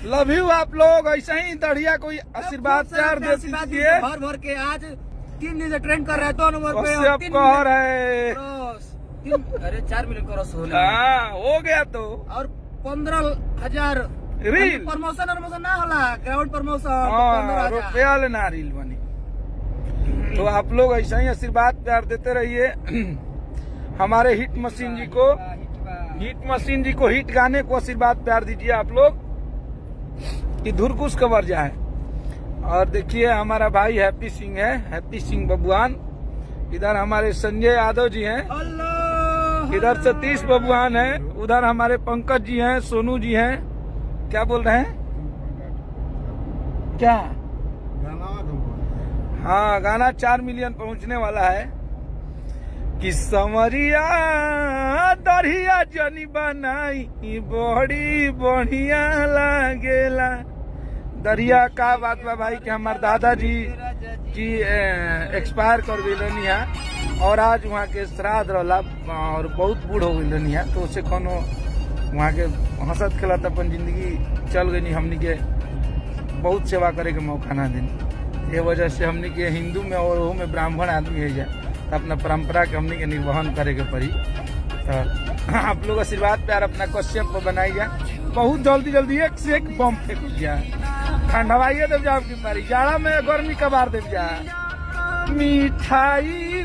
Love you आप लोग, ऐसा ही दढ़िया कोई आशीर्वाद प्यार दे दीजिए। भर भर के आज 3 दिन से ट्रेंड कर रहा है, 2 नंबर पे अब कहर है। अरे 4 मिलियन क्रॉस हो हो गया तो। और 15,000 रील प्रमोशन ना होला, क्राउड प्रमोशन रुपया लेना रील बनी। तो आप लोग ऐसा ही आशीर्वाद प्यार देते रहिए हमारे हिट मशीन जी को। हिट मशीन जी को हिट गाने को आशीर्वाद प्यार दीजिए आप लोग कि धुरकुश कवर जाए। और देखिए हमारा भाई हैप्पी सिंह है, हैप्पी सिंह बबुआन। इधर हमारे संजय यादव जी हैं, इधर सतीश बबुआन है, उधर हमारे पंकज जी हैं, सोनू जी हैं। क्या बोल रहे हैं? क्या? हाँ, गाना 4 मिलियन पहुंचने वाला है। कि समरिया दरिया जनी बनाई बड़ी बढ़िया लागेला। दरिया का बात बा भाई कि हमारे दादाजी जी एक्सपायर कर गई है और आज वहाँ के श्राद्ध रहा और बहुत बूढ़ हो गई है। तो उसे कोनो वहाँ के हंसत खेलत अपन जिंदगी चल गई। हमनी के बहुत सेवा करे के मौका ना दिन, ये वजह से हमनी के हिंदू में और वो में ब्राह्मण आदमी है जाए तो अपना परंपरा के हमनी के निर्वहन करे के पड़ी। तो आप लोग आशीर्वाद प्यार अपना कश्यप पर बनाई जाए। बहुत जल्दी जल्दी एक से एक बम फेंक जाए, ठंडवाइए देव जाओ की पारी, जाड़ा में गर्मी कबार देव जाए। मिठाई